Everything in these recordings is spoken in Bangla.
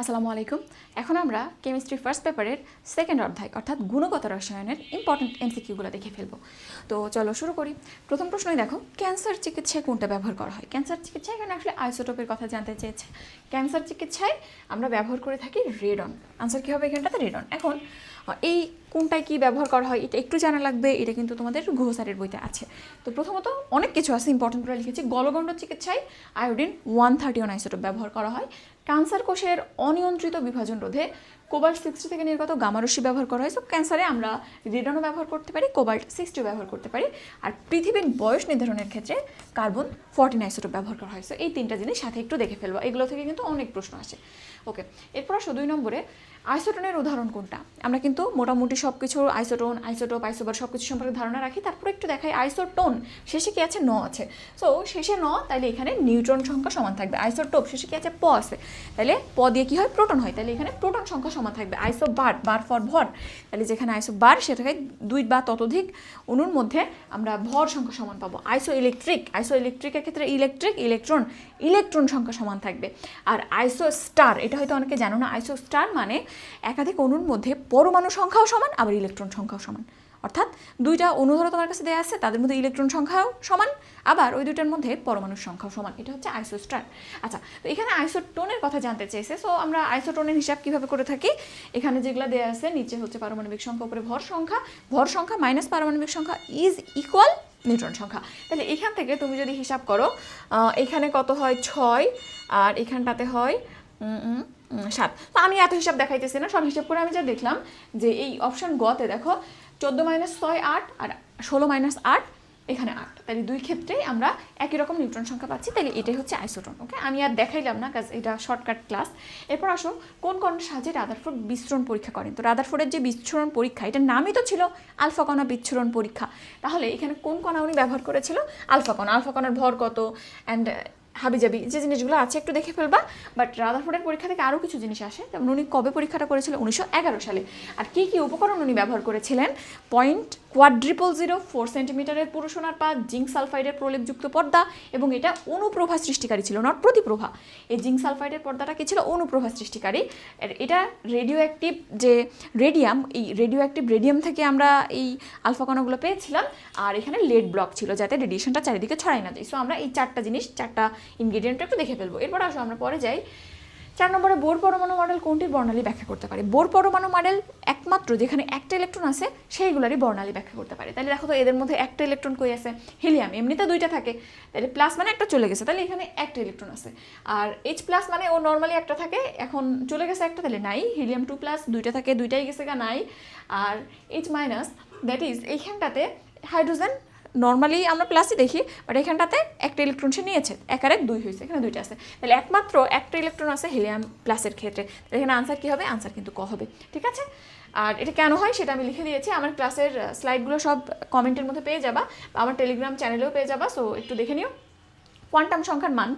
আসসালামু আলাইকুম। এখন আমরা কেমিস্ট্রি ফার্স্ট পেপারের সেকেন্ড অধ্যায় অর্থাৎ গুণগত রসায়নের ইম্পর্টেন্ট এমসিকিউগুলো দেখে ফেলবো। তো চলো শুরু করি। প্রথম প্রশ্নই দেখো, ক্যান্সার চিকিৎসায় কোনটা ব্যবহার করা হয়? ক্যান্সার চিকিৎসায় এখানে আসলে আইসোটোপের কথা জানতে চেয়েছে। ক্যান্সার চিকিৎসায় আমরা ব্যবহার করে থাকি রেডন। আনসার কী হবে এখানটাতে? রেডন। এখন এই কোনটায় কী ব্যবহার করা হয় এটা একটু জানা লাগবে, এটা কিন্তু তোমাদের গুহ স্যারের বইতে আছে। তো প্রথমত অনেক কিছু আছে, ইম্পর্টেন্ট করে লিখেছি। গলগণ্ড চিকিৎসায় আয়োডিন 131 আইসোটোপ ব্যবহার করা হয়। ক্যান্সার কোষের অনিয়ন্ত্রিত বিভাজন রোধে কোবাল্ট 60 থেকে নির্গত গামারশ্মি ব্যবহার করা হয়। সো ক্যান্সারে আমরা রেডনও ব্যবহার করতে পারি, কোবাল্ট 60 ব্যবহার করতে পারি। আর পৃথিবীর বয়স নির্ধারণের ক্ষেত্রে কার্বন 14 আইসোটোপ ব্যবহার করা হয়। সো এই তিনটা জিনিস সাথে একটু দেখে ফেলবো, এগুলো থেকে কিন্তু অনেক প্রশ্ন আসে। ওকে, এরপর আসো 2 নম্বরে, আইসোটোনের উদাহরণ কোনটা? আমরা কিন্তু মোটামুটি সব কিছু আইসোটোন, আইসোটোপ, আইসোবার সব কিছু সম্পর্কে ধারণা রাখি। তারপরে একটু দেখাই আইসোটোন শেষে কি আছে? ন আছে। সো শেষে ন, তাহলে এখানে নিউট্রন সংখ্যা সমান থাকবে। আইসোটোপ শেষে কি আছে? প আছে, তাহলে প দিয়ে কি হয়? প্রোটন হয়, তাহলে এখানে প্রোটন সংখ্যা সমান থাকবে। আইসোবার, বার ফর ভর, তাহলে যেখানে আইসোবার সেটাকে 2 বা ততোধিক অণুর মধ্যে আমরা ভর সংখ্যা সমান পাবো। আইসো ইলেকট্রিকের ক্ষেত্রে ইলেকট্রিক, ইলেকট্রন, ইলেকট্রন সংখ্যা সমান থাকবে। আর আইসো স্টার, এটা হয়তো অনেকে জানো না, আইসো স্টার মানে একাধিক অণুর মধ্যে পরমাণু সংখ্যাও সমান আবার ইলেকট্রন সংখ্যাও সমান। অর্থাৎ 2টা অণু ধরো তোমার কাছে দেওয়া আছে, তাদের মধ্যে ইলেকট্রন সংখ্যাও সমান, আবার ওই 2টার মধ্যে পরমাণুর সংখ্যাও সমান। এটা হচ্ছে আইসোস্টার। আচ্ছা, তো এখানে আইসোটোনের কথা জানতে চেয়েছে। সো আমরা আইসোটোনের হিসাব কিভাবে করে থাকি? এখানে যেগুলো দেওয়া আছে, নিচে হচ্ছে পারমাণবিক সংখ্যা, উপরে ভর সংখ্যা মাইনাস পারমাণবিক সংখ্যা ইজ ইকুয়াল নিউট্রন সংখ্যা। তাহলে এখান থেকে তুমি যদি হিসাব করো, এখানে কত হয়? 6, আর এখানটাতে হয় 7। তো আমি এত হিসাব দেখাইতেছি না, সব হিসাব করে আমি যা দেখলাম যে এই অপশন গতে দেখো 14 - 6 8, আর 16 - 8 এখানে 8, তাহলে 2 ক্ষেত্রেই আমরা একই রকম নিউট্রন সংখ্যা পাচ্ছি। তাহলে এটাই হচ্ছে আইসোটোন। ওকে, আমি আর দেখাইলাম না, কাজ এটা শর্টকাট ক্লাস। এরপর আসো, কোন কণার সাহায্যে রাদারফোর্ড বিচ্ছুরণ পরীক্ষা করেন? তো রাদারফোর্ডের যে বিচ্ছুরণ পরীক্ষা, এটার নামই তো ছিল আলফা কণা বিচ্ছুরণ পরীক্ষা। তাহলে এখানে কোন কণা উনি ব্যবহার করেছিল? আলফা কণা। আলফা কণার ভর কত অ্যান্ড হাবিজাবি যে জিনিসগুলো আছে একটু দেখে ফেলবা। বাট রাদারফোর্ডের পরীক্ষা থেকে আরও কিছু জিনিস আসে, যেমন উনি কবে পরীক্ষাটা করেছিল? 1911 সালে। আর কী কী উপকরণ উনি ব্যবহার করেছিলেন? .400 সেন্টিমিটারের পুরু সোনার পাত, জিঙ্ক সালফাইডের প্রলেপযুক্ত পর্দা, এবং এটা অনুপ্রভা সৃষ্টিকারী ছিল, নট প্রতিপ্রভা। এই জিঙ্ক সালফাইডের পর্দাটা কি ছিল? অনুপ্রভা সৃষ্টিকারী। এটা রেডিও অ্যাক্টিভ যে রেডিয়াম, এই রেডিও অ্যাক্টিভ রেডিয়াম থেকে আমরা এই আলফা কণাগুলো পেয়েছিলাম। আর এখানে লেড ব্লক ছিল, যাতে রেডিয়েশনটা চারিদিকে ছড়াই না যায়। সো আমরা এই 4টা জিনিস, 4টা ইনগ্রিডিয়েন্ট একটু দেখে ফেলবো। এরপর আসো আমরা পরে যাই। 4 নম্বরে, বোর পরমাণু মডেল কোনটির বর্ণালী ব্যাখ্যা করতে পারে? বোর পরমাণু মডেল একমাত্র যেখানে একটা ইলেকট্রন আছে সেইগুলারই বর্ণালী ব্যাখ্যা করতে পারে। তাহলে দেখো তো এদের মধ্যে একটা ইলেকট্রন কই আছে? হিলিয়াম। এমনিতে 2টা থাকে, তাহলে প্লাস মানে একটা চলে গেছে, তাহলে এখানে একটা ইলেকট্রন আছে। আর H প্লাস মানে ও নর্মালি একটা থাকে, এখন চলে গেছে একটা, তাহলে নাই। হিলিয়াম 2 প্লাস 2টা থাকে, 2টাই গেছে গা, নাই। আর H মাইনাস, দ্যাট ইজ এইখানটাতে হাইড্রোজেন নর্মালি আমরা প্লাসই দেখি, বাট এখানটাতে একটা ইলেকট্রন সে নিয়েছে, 1 আর 1 2 হয়েছে, এখানে 2টা আছে। তাহলে একমাত্র একটা ইলেকট্রন আছে হিলিয়াম প্লাসের ক্ষেত্রে। তাহলে এখানে আনসার কী হবে? আনসার কিন্তু ক হবে। ঠিক আছে, আর এটা কেন হয় সেটা আমি লিখে দিয়েছি। আমার ক্লাসের স্লাইডগুলো সব কমেন্টের মধ্যে পেয়ে যাবা, বা আমার টেলিগ্রাম চ্যানেলেও পেয়ে যাবা। সো একটু দেখে নিও। কোয়ান্টাম সংখ্যার মান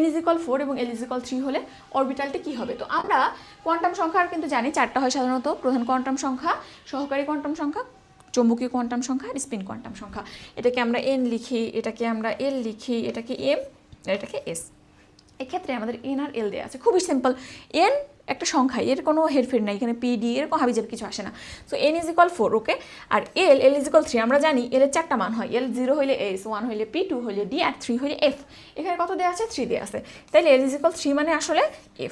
n = 4 এবং l = 3 হলে অরবিটালটি কী হবে? তো আমরা কোয়ান্টাম সংখ্যার কিন্তু জানি 4টা হয় সাধারণত। প্রধান কোয়ান্টাম সংখ্যা, সহকারী কোয়ান্টাম সংখ্যা, চৌম্বকীয় কোয়ান্টাম সংখ্যা আর স্পিন কোয়ান্টাম সংখ্যা। এটাকে আমরা n লিখি, এটাকে আমরা l লিখি, এটাকে m, এটাকে s। এক্ষেত্রে আমাদের n আর l দেওয়া আছে, খুবই সিম্পল। n একটা সংখ্যা, এর কোনো হেরফের নাই, এখানে PD এরকম হাবিজাবি কিছু আসে না। সো n = 4, ওকে। আর l = 3, আমরা জানি l এর 4টা মান হয়। l 0 হইলে s, 1 হইলে p, 2 হইলে d, আর 3 হইলে f। এখানে কত দেওয়া আছে? 3 দেওয়া আছে। তাহলে l = 3 মানে আসলে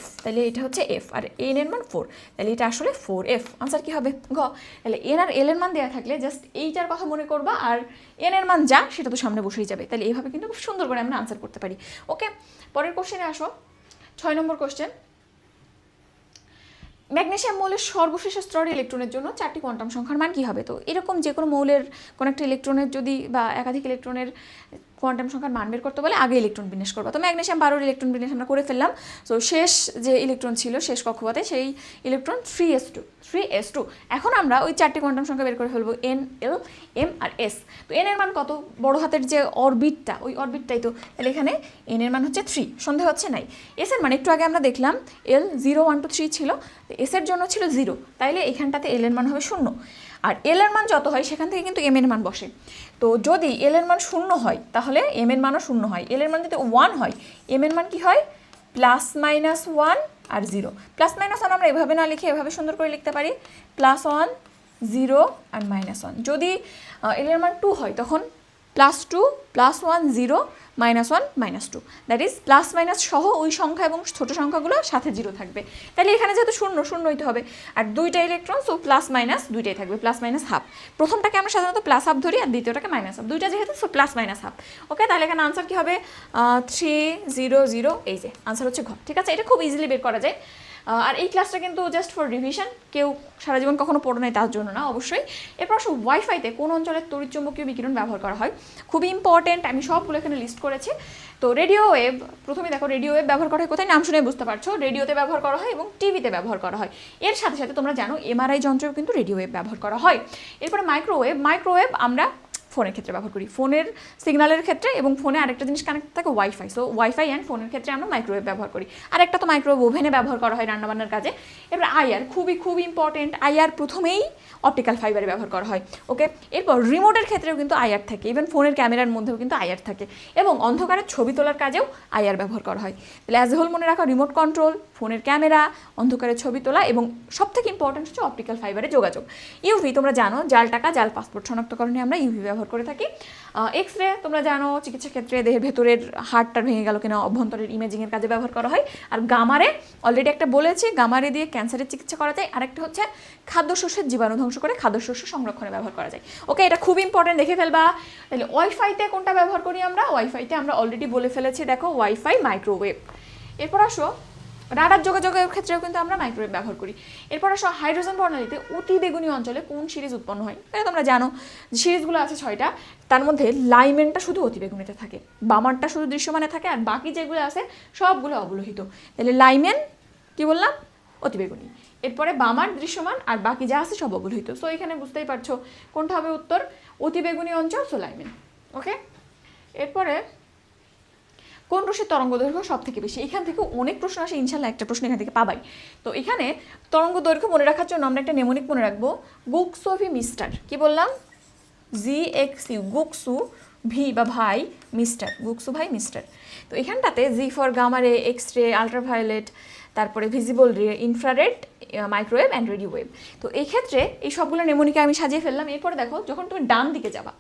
f, তাহলে এটা হচ্ছে f। আর n এর মান 4, তাহলে এটা আসলে 4f। আনসার কি হবে? ঘ। তাহলে n আর l এর মান দেওয়া থাকলে জাস্ট এইটার কথা মনে করবা, আর n এর মান যা সেটা তো সামনে বসেই যাবে। তাহলে এইভাবে কিন্তু খুব সুন্দর করে আমরা আনসার করতে পারি। ওকে, পরের কোশ্চেনে আসো। 6 নম্বর কোশ্চেন, ম্যাগনেসিয়াম মৌলের সর্বশেষ স্তরের ইলেকট্রনের জন্য 4টি কোয়ান্টাম সংখ্যার মান কী হবে? তো এরকম যে কোনো মৌলের কোনো একটা ইলেকট্রনের যদি বা একাধিক ইলেকট্রনের কোয়ান্টাম সংখ্যার মান বের করতে বলে আগে ইলেকট্রন বিন্যাস করবা। তো ম্যাগনেসিয়াম 12 ইলেকট্রন বিন্যাস আমরা করে ফেললাম। সো শেষ যে ইলেকট্রন ছিল শেষ কক্ষপথে, সেই ইলেকট্রন 3s2। এখন আমরা ওই 4টি কোয়ান্টাম সংখ্যা বের করে ফেলবো, n, l, m আর s। তো n এর মান কত? বড় হাতের যে অরবিটটা, ওই অরবিটটাই তো। তাহলে এখানে n এর মান হচ্ছে 3, সন্দেহ হচ্ছে নাই। s এর মান একটু আগে আমরা দেখলাম l 0 1 2 3 ছিল, s এর জন্য ছিল 0, তাইলে এখানটাতে l এর মান হবে 0। আর l এর মান যত হয় সেখান থেকে কিন্তু m এর মান বসে। তো যদি l এর মান 0 হয় তাহলে m এর মানও 0 হয়। l এর মান যদি 1 হয়, m এর মান কি হয়? +-1 আর 0। প্লাস মাইনাস 1 আমরা এভাবে না লিখে এভাবে সুন্দর করে লিখতে পারি, +1 0 আর -1। যদি এর মান 2 হয় তখন +2 +1 0 -1 -2, দ্যাট ইজ প্লাস মাইনাস সহ ওই সংখ্যা এবং ছোট সংখ্যাগুলো সাথে 0 থাকবে। তাহলে এখানে যেহেতু শূন্য শূন্য হইতে হবে, আর দুইটা ইলেকট্রন, সো প্লাস মাইনাস দুইটাই থাকবে, প্লাস মাইনাস হাফ। প্রথমটাকে আমরা সাধারণত প্লাস হাফ ধরি আর দ্বিতীয়টাকে মাইনাস হাফ, দুইটা যেহেতু সো প্লাস মাইনাস হাফ। ওকে, তাহলে এখানে আনসার কি হবে 3 0 0, এই যে আনসার হচ্ছে ঘ। ঠিক আছে, এটা খুব ইজিলি বের করা যায়। আর এই ক্লাসটা কিন্তু জাস্ট ফর রিভিশন, কেউ সারা জীবন কখনো পড়ে নাই তার জন্য না অবশ্যই। এরপর অবশ্য ওয়াইফাইতে কোন অঞ্চলের তড়িৎচুম্বকীয় বিকিরণ ব্যবহার করা হয়, খুবই ইম্পর্টেন্ট, আমি সবগুলো এখানে লিস্ট করেছি। তো রেডিও ওয়েভ, প্রথমে দেখো রেডিও ওয়েভ ব্যবহার করা হয় কোথায়, নাম শুনে বুঝতে পারছো, রেডিওতে ব্যবহার করা হয় এবং টিভিতে ব্যবহার করা হয়। এর সাথে সাথে তোমরা জানো এমআরআই যন্ত্রেও কিন্তু রেডিও ওয়েভ ব্যবহার করা হয়। এরপরে মাইক্রোওয়েভ, মাইক্রোওয়েভ আমরা ফোনের ক্ষেত্রে ব্যবহার করি, ফোনের সিগন্যালের ক্ষেত্রে, এবং ফোনে আরেকটা জিনিস কানেক্ট থাকে ওয়াইফাই, সো ওয়াইফাই অ্যান্ড ফোনের ক্ষেত্রে আমরা মাইক্রোওয়েভ ব্যবহার করি। আরেকটা তো মাইক্রোওয়েভ ওভেনে ব্যবহার করা হয় রান্নাবান্নার কাজে। এবার আইআর, খুবই খুবই ইম্পর্টেন্ট, আইআর প্রথমেই অপটিক্যাল ফাইবারে ব্যবহার করা হয়। ওকে, এরপর রিমোটের ক্ষেত্রেও কিন্তু আইআর থাকে, ইভেন ফোনের ক্যামেরার মধ্যেও কিন্তু আইআর থাকে, এবং অন্ধকারে ছবি তোলার কাজেও আইআর ব্যবহার করা হয়। তাহলে অ্যাজ এ হোল মনে রাখা, রিমোট কন্ট্রোল, ফোনের ক্যামেরা, অন্ধকারে ছবি তোলা, এবং সবথেকে ইম্পর্টেন্ট হচ্ছে অপটিক্যাল ফাইবারে যোগাযোগ। ইউভি তোমরা জানো, জাল টাকা, জাল পাসপোর্ট শনাক্তকরণে আমরা ইউভি ব্যবহার করে থাকি। এক্স রে তোমরা জানো চিকিৎসা ক্ষেত্রে দেহের ভেতরের হাড়টা ভেঙে গেল কিনা অভ্যন্তরের ইমেজিংয়ের কাজে ব্যবহার করা হয়। আর গামারে অলরেডি একটা বলেছি, গামারে দিয়ে ক্যান্সারের চিকিৎসা করা যায়। আরেকটা হচ্ছে খাদ্যশস্যের জীবাণু ধ্বংস করে খাদ্যশস্য সংরক্ষণে ব্যবহার করা যায়। ওকে, এটা খুব ইম্পর্টেন্ট, দেখে ফেলবা। তাহলে ওয়াইফাইতে কোনটা ব্যবহার করি আমরা, ওয়াইফাইতে আমরা অলরেডি বলে ফেলেছি, দেখো ওয়াইফাই, মাইক্রোওয়েভ। এরপর আসো রাডার যোগাযোগের ক্ষেত্রেও কিন্তু আমরা মাইক্রোওয়েভ ব্যবহার করি। এরপর আসো হাইড্রোজেন বর্ণালীতে অতি বেগুনি অঞ্চলে কোন সিরিজ উৎপন্ন হয়, এটা তোমরা জানো, সিরিজগুলো আছে 6টা, তার মধ্যে লাইমেনটা শুধু অতি বেগুনিতে থাকে, বামারটা শুধু দৃশ্যমানে থাকে, আর বাকি যেগুলো আছে সবগুলো অবলোহিত। তাহলে লাইমেন কি বললাম, অতি বেগুনি, এরপরে বামার দৃশ্যমান, আর বাকি যা আছে সব অবলোহিত। সো এখানে বুঝতেই পারছো কোনটা হবে উত্তর, অতি বেগুনি অঞ্চল, সো লাইমেন। ওকে, এরপরে কোন রশ্মির তরঙ্গ দৈর্ঘ্য সব থেকে বেশি, এখান থেকে অনেক প্রশ্ন আসে, ইনশাল্লাহ একটা প্রশ্ন এখান থেকে পাবাই। তো এখানে তরঙ্গ দৈর্ঘ্য মনে রাখার জন্য আমরা একটা নেমোনিক মনে রাখবো, গুকসোভি মিস্টার। কি বললাম, GXU, গুকসু ভি বা ভাই, মিস্টার, গুকসু ভাই মিস্টার। তো এখানটাতে জি ফর গামা রে, এক্স রে, আলট্রাভায়োলেট, তারপরে ভিজিবল রে, infrared, microwave and radio wave. তো এই ক্ষেত্রে এই সবগুলো নেমোনিকে আমি সাজিয়ে ফেললাম। এরপরে দেখো যখন তুমি ডান দিকে যাবা,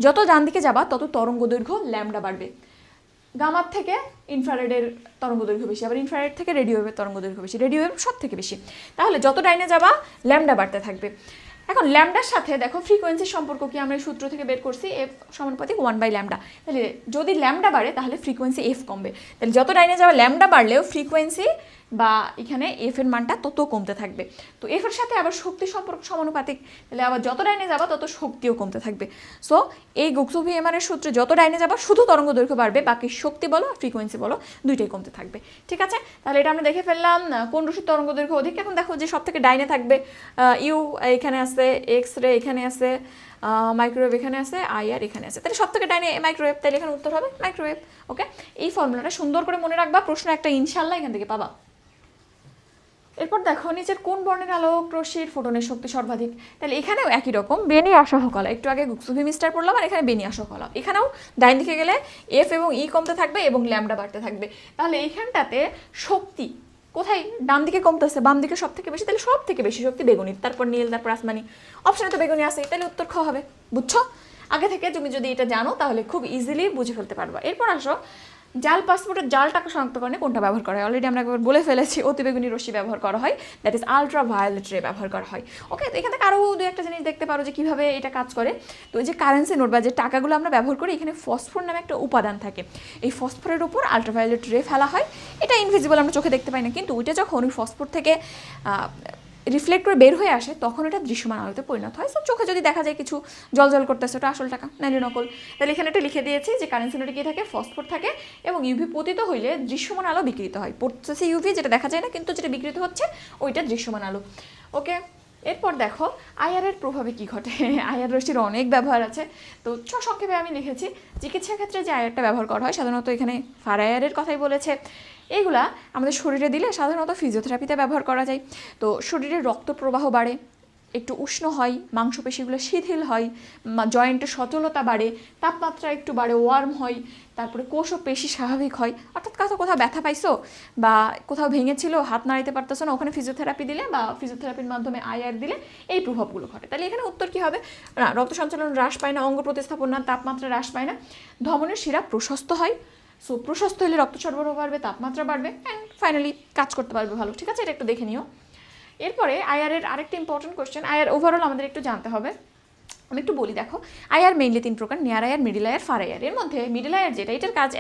যত ডান দিকে যাবা তত তরঙ্গ দৈর্ঘ্য ল্যামডা বাড়বে। গামার থেকে ইনফ্রারেডের তরঙ্গ দৈর্ঘ্য বেশি, আবার ইনফ্রারেড থেকে রেডিও ওয়েভের তরঙ্গ দৈর্ঘ্য বেশি, রেডিও ওয়েভ সব থেকে বেশি। তাহলে যত ডাইনে যাবা ল্যামডা বাড়তে থাকবে। এখন ল্যামডার সাথে দেখো ফ্রিকোয়েন্সির সম্পর্ক কি, আমরা এই সূত্র থেকে বের করছি, এফ সমানুপাতিক 1/λ। তাহলে যদি ল্যামডা বাড়ে তাহলে ফ্রিকোয়েন্সি এফ কমবে। তাহলে যত ডাইনে যাওয়া ল্যামডা বাড়লেও ফ্রিকোয়েন্সি বা এখানে এফ এর মানটা তত কমতে থাকবে। তো এফ এর সাথে আবার শক্তি সম্পর্ক সমানুপাতিক, তাহলে আবার যত ডাইনে যাবা তত শক্তিও কমতে থাকবে। সো এই গুকসোভি এমআর এর সূত্রে যত ডাইনে যাবা শুধু তরঙ্গ দৈর্ঘ্য বাড়বে, বাকি শক্তি বলো ফ্রিকোয়েন্সি বলো দুইটাই কমতে থাকবে। ঠিক আছে, তাহলে এটা আমরা দেখে ফেললাম কোন রশ্মির তরঙ্গ দৈর্ঘ্য অধিক। এখন দেখো যে সব থেকে ডাইনে থাকবে ইউ এখানে আছে, এক্স রে এখানে আছে, মাইক্রোওয়েভ এখানে আছে, আইআর এখানে আছে, তাহলে সব থেকে ডাইনে মাইক্রোওয়েভ, তাহলে এখানে উত্তর হবে মাইক্রোওয়েভ। ওকে, এই ফর্মুলাটা সুন্দর করে মনে রাখবা, প্রশ্ন একটা ইনশাল্লাহ এখান থেকে পাবা। এরপর দেখো নিচের কোন বর্ণের আলোক রশ্মির ফোটনের শক্তি সর্বাধিক। তাহলে এখানেও একই রকম বেনি আসহ কলা, একটু আগে গুকসোভি মিস্টার পড়লাম, আর এখানে বেনি আসহ কলা। এখানেও ডাইন দিকে গেলে এফ এবং ই কমতে থাকবে এবং ল্যামডা বাড়তে থাকবে। তাহলে এইখানটাতে শক্তি কোথায়, ডান দিকে কমতেছে, বাম দিকে সব থেকে বেশি, তাহলে সব থেকে বেশি শক্তি বেগুনি, তারপর নীল, তারপর আসমানি। অপশনে তো বেগুনি আছে, তাহলে উত্তর খ হবে। বুঝছো, আগে থেকে তুমি যদি এটা জানো তাহলে খুব ইজিলি বুঝে ফেলতে পারবা। এরপর আসো জাল পাসপোর্টের জাল টাকা শনাক্তকরণে কোনটা ব্যবহার করা হয়, অলরেডি আমরা একবার বলে ফেলেছি, অতিবেগুনি রশ্মি ব্যবহার করা হয়, দ্যাট ইজ আলট্রাভায়োলেট রে ব্যবহার করা হয়। ওকে, তো এখান থেকে আরও দু একটা জিনিস দেখতে পারো যে কীভাবে এটা কাজ করে। তো এই যে কারেন্সি নোট বা যে টাকাগুলো আমরা ব্যবহার করি, এখানে ফসফর নামে একটা উপাদান থাকে, এই ফসফরের উপর আলট্রাভায়োলেট রে ফেলা হয়। এটা ইনভিজিবল, আমরা চোখে দেখতে পাই না, কিন্তু ওইটা যখন ওই ফসফর থেকে রিফ্লেক্ট করে বের হয়ে আসে তখন এটা দৃশ্যমান আলোতে পরিণত হয়। সো চোখে যদি দেখা যায় কিছু জল জল করতেছে, ওটা আসল টাকা নাইলে নকল। তাহলে এখানে একটা লিখে দিয়েছি যে কারেন্সি নোটে কী থাকে, ফসফর থাকে এবং ইউভি পতিত হইলে দৃশ্যমান আলো বিকৃত হয়। পড়তেছে ইউভি, যেটা দেখা যায় না কিন্তু যেটা বিকৃত হচ্ছে ওইটা দৃশ্যমান আলো। ওকে, এরপর দেখো আইআর এর প্রভাবে কি ঘটে। আইআর রশ্মির অনেক ব্যবহার আছে, তো সংক্ষেপে আমি লিখেছি। চিকিৎসা ক্ষেত্রে যে আইআরটা ব্যবহার করা হয় সাধারণত এখানে ফার আইআরের কথাই বলেছে। এইগুলা আমাদের শরীরে দিলে সাধারণত ফিজিওথেরাপিতে ব্যবহার করা যায়। তো শরীরে রক্ত প্রবাহ বাড়ে, একটু উষ্ণ হয়, মাংসপেশিগুলো শিথিল হয়, জয়েন্টের সচলতা বাড়ে, তাপমাত্রা একটু বাড়ে, ওয়ার্ম হয়, তারপরে কোষ ও পেশি স্বাভাবিক হয়। অর্থাৎ কোথাও ব্যথা পাইছো বা কোথাও ভেঙেছিল, হাত নাড়াইতে পারতেছো না, ওখানে ফিজিওথেরাপি দিলে বা ফিজিওথেরাপির মাধ্যমে আইআর দিলে এই প্রভাবগুলো ঘটে। তাহলে এখানে উত্তর কী হবে? না, রক্ত সঞ্চালন হ্রাস পায় না, অঙ্গ প্রতিস্থাপন না, তাপমাত্রা হ্রাস পায় না, ধমনের শিরা প্রশস্ত হয়। সো প্রশস্ত হলে রক্ত সরবরাহ বাড়বে, তাপমাত্রা বাড়বে, অ্যান্ড ফাইনালি কাজ করতে পারবে ভালো। ঠিক আছে, এটা একটু দেখে নিও। এরপরে আইআরের আরেকটা ইম্পর্টেন্ট কোয়েশ্চেন, আইআর ওভারঅল আমাদের একটু জানতে হবে। আমি একটু বলি, দেখো আইআর মেইনলি 3 প্রকার, near IR, middle IR, far IR. এর মধ্যে মিডিল আইআর যেটা, এটার কাজ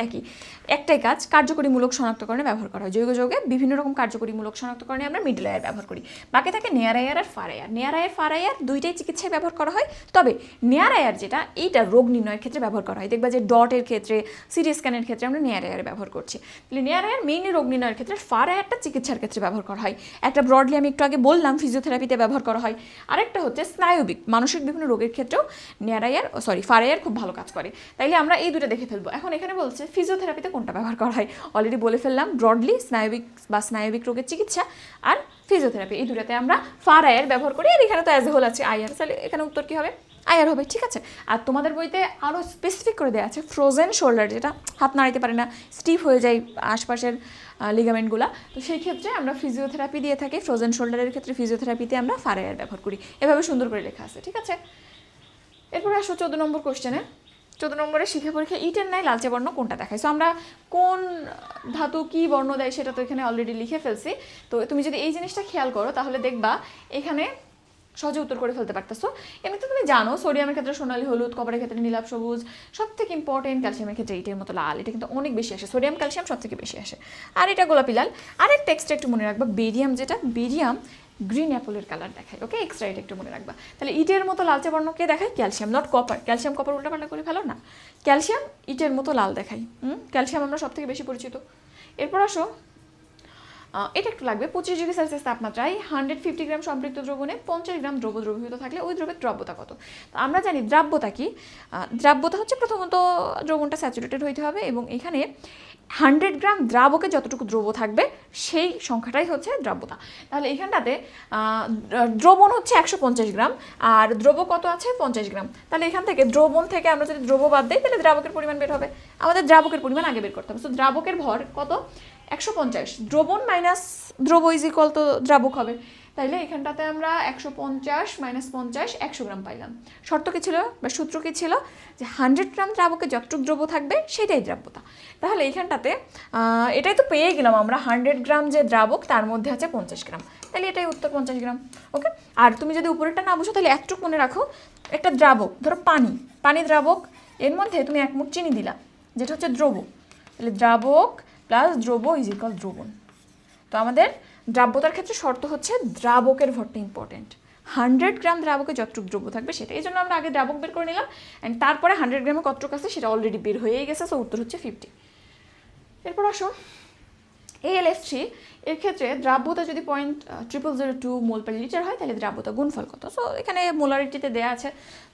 একটাই কাজ, কার্যকরীমূলক শনাক্তকরণে ব্যবহার করা হয়। জৈব যৌগে বিভিন্ন রকম কার্যকরীমূলক শনাক্তকরণে আমরা মিডিল আইআর ব্যবহার করি। বাকি থাকে নিয়ার আইআর আর far IR. Near IR, far IR দুইটাই চিকিৎসায় ব্যবহার করা হয়, তবে নিয়ার আইআর যেটা, এইটা রোগ নির্ণয়ের ক্ষেত্রে ব্যবহার করা হয়। দেখবা যে ডটের ক্ষেত্রে, সিটি স্ক্যানের ক্ষেত্রে আমরা নিয়ার আইআর ব্যবহার করছি। তাহলে নিয়ার আইআর মেইনলি রোগ নির্ণয়ের ক্ষেত্রে, ফার আইআরটা চিকিৎসার ক্ষেত্রে ব্যবহার করা হয়। একটা ব্রডলি আমি একটু আগে বললাম ফিজিওথেরাপিতে ব্যবহার করা হয়। আরেকটা হচ্ছে স্নায়বিক, মানসিক বিভিন্ন রোগের ক্ষেত্রেও ফার আইআর খুব ভালো কাজ করে। তাইলে আমরা এই দুটো দেখে ফেলবো। এখন এখানে বলছে ফিজিওথেরাপিতে কোনটা ব্যবহার করা হয়, অলরেডি বলে ফেললাম, ব্রডলি স্নায়বিক রোগের চিকিৎসা আর ফিজিওথেরাপি, এই দুটাতে আমরা ফার আইআর ব্যবহার করি। আর এখানে তো অ্যাজ এ হোল আছে আইআর, তাহলে এখানে উত্তর কী হবে? আইআর হবে। ঠিক আছে, আর তোমাদের বইতে আরও স্পেসিফিক করে দেওয়া আছে ফ্রোজেন শোল্ডার, যেটা হাত নাড়াইতে পারে না, স্টিফ হয়ে যায় আশপাশের লিগামেন্টগুলো, তো সেই ক্ষেত্রে আমরা ফিজিওথেরাপি দিয়ে থাকি। ফ্রোজেন শোল্ডারের ক্ষেত্রে ফিজিওথেরাপিতে আমরা ফার আইআর ব্যবহার করি। এভাবে সুন্দর করে লেখা আছে। ঠিক আছে, এরপরে আসো 14 নম্বর কোশ্চেনে। 14 নম্বরে শিক্ষা পরীক্ষা ইটের ন্যায় লালচে বর্ণ কোনটা দেখায়। সো আমরা কোন ধাতু কি বর্ণ দেয় সেটা তো এখানে অলরেডি লিখে ফেলছি। তো তুমি যদি এই জিনিসটা খেয়াল করো তাহলে দেখবা এখানে সহজে উত্তর করে ফেলতে পারতেছো। এমনিতে তুমি জানো সোডিয়ামের ক্ষেত্রে সোনালী হলুদ, কপারের ক্ষেত্রে নীলাভ সবুজ, সব থেকে ইম্পর্টেন্ট ক্যালসিয়ামের ক্ষেত্রে ইটের মতো লাল, এটা কিন্তু অনেক বেশি আসে, সোডিয়াম ক্যালসিয়াম সব থেকে বেশি আসে। আর এটা গোলাপি লাল। আরেক টেক্সটটা একটু মনে রাখবা, বেরিয়াম যেটা, বেরিয়াম গ্রিন অ্যাপলের কালার দেখায়। ওকে, এক্সট্রা এটা একটু মনে রাখবা। তাহলে ইটের মতো লালচে বর্ণকে দেখায় calcium, not copper. Calcium copper উল্টাপাল্টা করে ফেলো না, ক্যালসিয়াম ইটের মতো লাল দেখায়। ক্যালসিয়াম আমরা সব থেকে বেশি পরিচিত। এরপর আসো, এটা একটু লাগবে। 25 ডিগ্রি সেলসিয়াস তাপমাত্রায় 150 গ্রাম সম্পৃক্ত দ্রবণে 50 গ্রাম দ্রব্য দ্রবীভূত থাকলে ওই দ্রব্যের দ্রব্যতা কত? তো আমরা জানি দ্রাব্যতা কি। দ্রাব্যতা হচ্ছে প্রথমত দ্রবণটা স্যাচুরেটেড হইতে হবে, এবং এখানে 100 গ্রাম দ্রাবকে যতটুকু দ্রব্য থাকবে সেই সংখ্যাটাই হচ্ছে দ্রাব্যতা। তাহলে এখানটাতে দ্রবণ হচ্ছে 150 গ্রাম আর দ্রব্য কত আছে? 50 গ্রাম। তাহলে এখান থেকে দ্রবণ থেকে আমরা যদি দ্রব্য বাদ দিই তাহলে দ্রাবকের পরিমাণ বের হবে। আমাদের দ্রাবকের পরিমাণ আগে বের করতে হবে। তো দ্রাবকের ভর কত? 150। দ্রবণ মাইনাস দ্রব্য ইজ ইকুয়াল তো দ্রাবক হবে। তাইলে এখানটাতে আমরা 150 মাইনাস 50 100 গ্রাম পাইলাম। শর্ত কী ছিল বা সূত্র কী ছিল? যে 100 গ্রাম দ্রাবকে যতটুকু দ্রব্য থাকবে সেটাই দ্রাব্যতা। তাহলে এইখানটাতে এটাই তো পেয়ে গেলাম আমরা, 100 গ্রাম যে দ্রাবক তার মধ্যে আছে 50 গ্রাম, তাহলে এটাই উত্তর 50 গ্রাম। ওকে, আর তুমি যদি উপরেরটা না বুঝো তাহলে এতটুকু মনে রাখো, একটা দ্রাবক ধরো পানি দ্রাবক, এর মধ্যে তুমি 1 মুঠ চিনি দিলা যেটা হচ্ছে দ্রব্য, তাহলে দ্রাবক প্লাস দ্রব্য ইজ ইকুয়াল দ্রবণ। তো আমাদের দ্রাব্যতার ক্ষেত্রে শর্ত হচ্ছে দ্রাবকের ভরটা ইম্পর্টেন্ট। 100 গ্রাম দ্রাবকে যতটুকু দ্রব্য থাকবে সেটা, এই জন্য আমরা আগে দ্রাবক বের করে নিলাম, অ্যান্ড তারপরে 100 গ্রামে কতটুকু আছে সেটা অলরেডি বের হয়েই গেছে। সো উত্তর হচ্ছে 50। এরপর আসো AlF3, এর ক্ষেত্রে দ্রাব্যতা যদি 0.0002 মোল পার লিটার হয় তাহলে দ্রাব্যতা গুণফল কত? সো এখানে মোলারিটিতে দেওয়া আছে,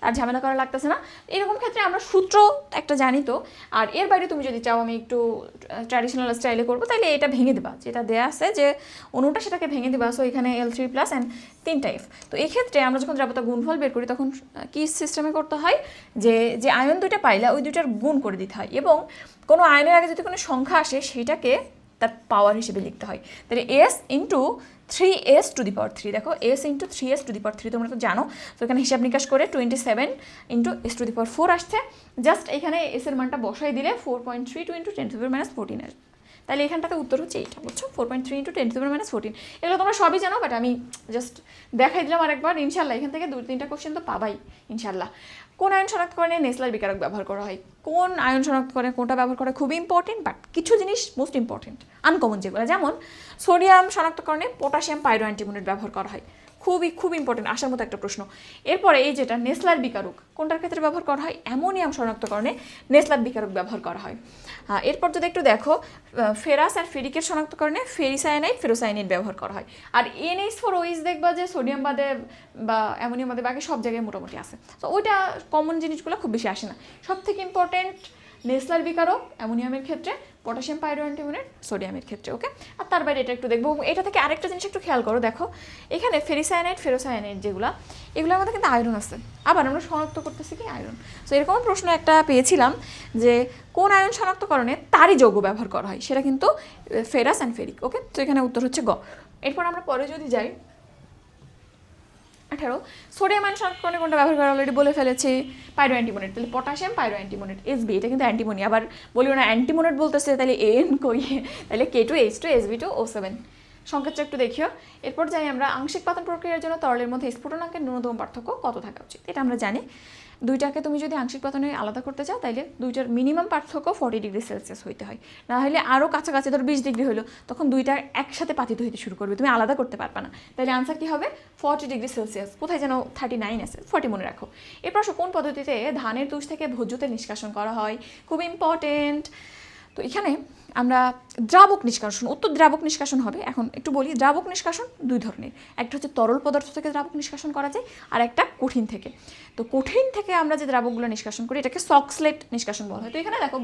আর ঝামেলা করা লাগতেছে না। এরকম ক্ষেত্রে আমরা সূত্র একটা জানি তো, আর এর বাইরে তুমি যদি চাও আমি একটু ট্র্যাডিশনাল স্টাইলে করবো তাহলে এটা ভেঙে দেবা, যেটা দেওয়া আছে যে অনুটা সেটাকে ভেঙে দেবা। সো এখানে L3 প্লাস অ্যান্ড 3টা F। তো এই ক্ষেত্রে আমরা যখন দ্রাব্যতা গুণফল বের করি তখন কি সিস্টেমে করতে হয়, যে আয়ন দুইটা পাইলা ওই দুইটার গুণ করে দিতে হয়, এবং কোনো আয়নের আগে যদি কোনো সংখ্যা আসে সেইটাকে তার পাওয়ার হিসেবে লিখতে হয়। তাহলে S into 3S to the power 3, দেখো S into 3S to the power 3 তোমরা তো জানো। তো এখানে হিসাব নিকাশ করে 27 ইন্টু S টু দি পাওয়ার 4 আসছে। জাস্ট এখানে S এর মানটা বসাই দিলে 4.32 ইন্টু 10 টু দি পাওয়ার -14 আসবে। তাহলে এখানটাতে উত্তর হচ্ছে এইটা, বুঝছো? 4.3 ইন্টু 10 টু দি পাওয়ার -14। এগুলো তোমরা সবই জানো, বাট আমি জাস্ট দেখাই দিলাম আরেকবার। ইনশাল্লাহ এখান থেকে 2-3টা কোশ্চেন তো পাবাই ইনশাল্লাহ। কোন আয়ন শনাক্তকরণে নেসলার বিকারক ব্যবহার করা হয়? কোন আয়ন শনাক্তকরণে কোনটা ব্যবহার করা খুবই ইম্পর্টেন্ট, বাট কিছু জিনিস মোস্ট ইম্পর্টেন্ট আনকমন যেগুলো, যেমন সোডিয়াম শনাক্তকরণে পটাশিয়াম পাইরো অ্যান্টিমোনেট ব্যবহার করা হয়, খুব ইম্পর্টেন্ট, আসার মতো একটা প্রশ্ন। এরপরে এই যেটা নেসলার বিকারক, কোনটার ক্ষেত্রে ব্যবহার করা হয়? অ্যামোনিয়াম শনাক্তকরণে নেসলার বিকারক ব্যবহার করা হয়। এরপর যদি একটু দেখো, ফেরাস আর ফেরিকের শনাক্তকরণে ফেরিসায়ানাইড ফেরোসায়ানাইড ব্যবহার করা হয়। আর NH4OH দেখবা যে সোডিয়াম বাদে বা অ্যামোনিয়াম বাদে বাকি সব জায়গায় মোটামুটি আছে। তো ওইটা কমন জিনিসগুলো খুব বেশি আসে না। সব থেকে ইম্পর্টেন্ট নেসলার বিকারক অ্যামোনিয়ামের ক্ষেত্রে, পটাশিয়াম পাইরোঅ্যান্টিমোনেট সোডিয়ামের ক্ষেত্রে। ওকে, আর তার বাইরে এটা একটু দেখবো। এটা থেকে আরেকটা জিনিস একটু খেয়াল করো, দেখো এখানে ফেরিসায়ানাইড ফেরোসায়ানাইড এগুলোর মধ্যে কিন্তু আয়রন আছে, আবার আমরা শনাক্ত করতেছি কি আয়রন। সো এরকম প্রশ্ন একটা পেয়েছিলাম যে কোন আয়ন শনাক্তকরণে তারই যৌগ ব্যবহার করা হয়, সেটা কিন্তু ফেরাস অ্যান্ড ফেরিক। ওকে, তো এখানে উত্তর হচ্ছে গ। এরপর আমরা পরে যদি যাই 18, সোডিয়াম আয়ন শনাক্তকরণে কোনটা ব্যবহার করা অলরেডি বলে ফেলেছি, পাইরো অ্যান্টিমোনেট। তাহলে পটাশিয়াম পাইরো অ্যান্টিমোনেট এসবি, এটা কিন্তু অ্যান্টিমোনি, আবার বলিও না অ্যান্টিমোনেট বলতেছে, তাহলে এন কই, তাহলে K2H2 Sb2O7 সংকেতটা একটু দেখিও। এরপর যাই আমরা আংশিক পাতন প্রক্রিয়ার জন্য তরলের মধ্যে স্ফুটনাঙ্কের ন্যূনতম পার্থক্য কত থাকা উচিত। এটা আমরা জানি, দুইটাকে তুমি যদি আংশিক পাতনে আলাদা করতে চাও তাইলে দুইটার মিনিমাম পার্থক্য 40 ডিগ্রি সেলসিয়াস হইতে হয়, না হলে আরও কাছাকাছি ধর 20 ডিগ্রি হলো, তখন দুইটা একসাথে পাতিত হইতে শুরু করবে, তুমি আলাদা করতে পারবে না। তাহলে আনসার কি হবে 40 ডিগ্রি সেলসিয়াস, কোথায় যেন 39 আছে, 40 মনে রাখো। এর প্রশ্ন, কোন পদ্ধতিতে ধানের তুষ থেকে ভোজ্য তেল নিষ্কাশন করা হয়, খুব ইম্পর্টেন্ট। তো এখানে আমরা দ্রাবক নিষ্কাশন, উত্তর দ্রাবক নিষ্কাশন হবে। এখন একটু বলি, দ্রাবক নিষ্কাশন দুই ধরনের, একটা হচ্ছে তরল পদার্থ থেকে দ্রাবক নিষ্কাশন করা যায়, আর একটা কঠিন থেকে। তো কঠিন থেকে আমরা যে দ্রাবকগুলো নিষ্কাশন করি এটাকে সকসলেট নিষ্কাশন বলা হয়। তো এখানে দেখো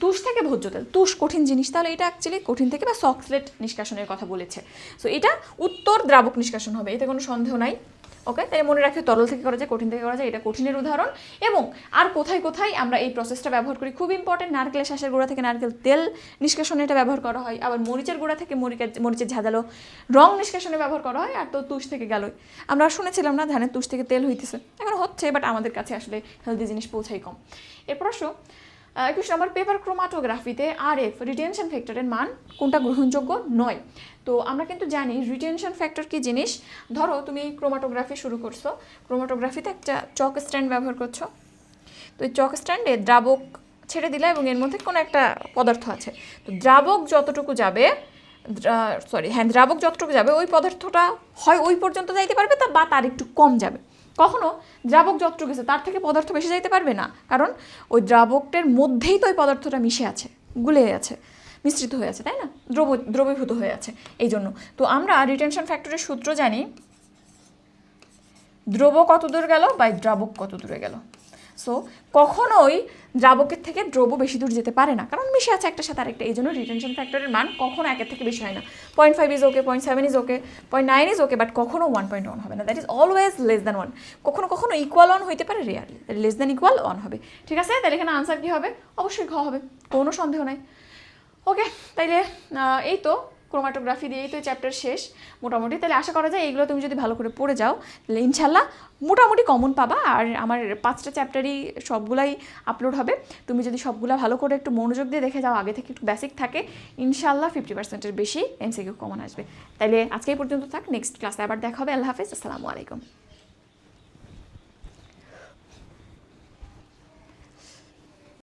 তুষ থেকে ভোজ্য তেল, তুষ কঠিন জিনিস, তাহলে এটা অ্যাকচুয়ালি কঠিন থেকে বা সকসলেট নিষ্কাশনের কথা বলেছে। সো এটা উত্তর দ্রাবক নিষ্কাশন হবে, এতে কোনো সন্দেহ নাই। ওকে, তাই মনে রাখি তরল থেকে করা যায়, কঠিন থেকে করা যায়, এটা কঠিনের উদাহরণ। এবং আর কোথায় কোথায় আমরা এই প্রসেসটা ব্যবহার করি, খুব ইম্পর্টেন্ট, নারকেলের শ্বাসের গোড়া থেকে নারকেল তেল নিষ্কাশনে এটা ব্যবহার করা হয়, আবার মরিচের গোড়া থেকে মরিচের ঝাঁঝালো রং নিষ্কাশনে ব্যবহার করা হয়, আর তো তুষ থেকে গেলই। আমরা শুনেছিলাম না ধানের তুষ থেকে তেল হইতেছে, এখন হচ্ছে, বাট আমাদের কাছে আসলে হেলদি জিনিস পৌঁছাই কম। এরপর 21 নম্বর, পেপার ক্রোমাটোগ্রাফিতে RF রিটেনশন ফ্যাক্টরের মান কোনটা গ্রহণযোগ্য নয়। তো আমরা কিন্তু জানি রিটেনশন ফ্যাক্টর কি জিনিস। ধরো তুমি ক্রোমাটোগ্রাফি শুরু করছো, ক্রোমাটোগ্রাফিতে একটা চক স্ট্যান্ড ব্যবহার করছো, তো এই চক স্ট্যান্ডে দ্রাবক ছেড়ে দিলা এবং এর মধ্যে কোনো একটা পদার্থ আছে, তো দ্রাবক যতটুকু যাবে দ্রাবক যতটুকু যাবে ওই পদার্থটা হয় ওই পর্যন্ত যাইতে পারবে বা তার একটু কম যাবে। কখনো দ্রাবক যতটুকু গেছে তার থেকে পদার্থ বেশি যাইতে পারবে না, কারণ ওই দ্রাবকটার মধ্যেই তো ওই পদার্থটা মিশে আছে, গুলে আছে, মিশ্রিত হয়ে আছে, তাই না, দ্রবীভূত হয়ে আছে, এই জন্য। তো আমরা রিটেনশন ফ্যাক্টরের সূত্র জানি, দ্রব কত দূর গেল বাই দ্রাবক কত দূরে গেল। সো কখনোই দ্রাবকের থেকে দ্রব বেশি দূর যেতে পারে না, কারণ মিশে আছে একটা সাথে আরেকটা, এই জন্য রিটেনশন ফ্যাক্টরের মান কখনো 1 থেকে বেশি হয় না। 0.5 is okay, 0.7 is okay, 0.9 is okay, but কখনো 1.1 হবে না, that is always less than 1। কখনো ইকুয়াল 1 হইতে পারে, রেয়ারলি লেস দ্যান ইকুয়াল 1 হবে। ঠিক আছে, তাহলে এখানে আনসার কি হবে, অবশ্যই ঘ হবে, কোনো সন্দেহ নাই। ওকে, তাইলে এই তো ক্রোমাটোগ্রাফি দিয়েই তো চ্যাপ্টার শেষ মোটামুটি। তাহলে আশা করা যায় এইগুলো তুমি যদি ভালো করে পড়ে যাও তাহলে ইনশাল্লাহ মোটামুটি কমন পাবা। আর আমার 5টা চ্যাপ্টারই সবগুলাই আপলোড হবে, তুমি যদি সবগুলা ভালো করে একটু মনোযোগ দিয়ে দেখে যাও, আগে থেকে একটু বেসিক থাকে, ইনশাল্লাহ 50%-এর বেশি MCQ কমন আসবে। তাইলে আজকে এই পর্যন্ত থাক, নেক্সট ক্লাসে আবার দেখা হবে। আল্লাহ হাফেজ, আসসালামু আলাইকুম।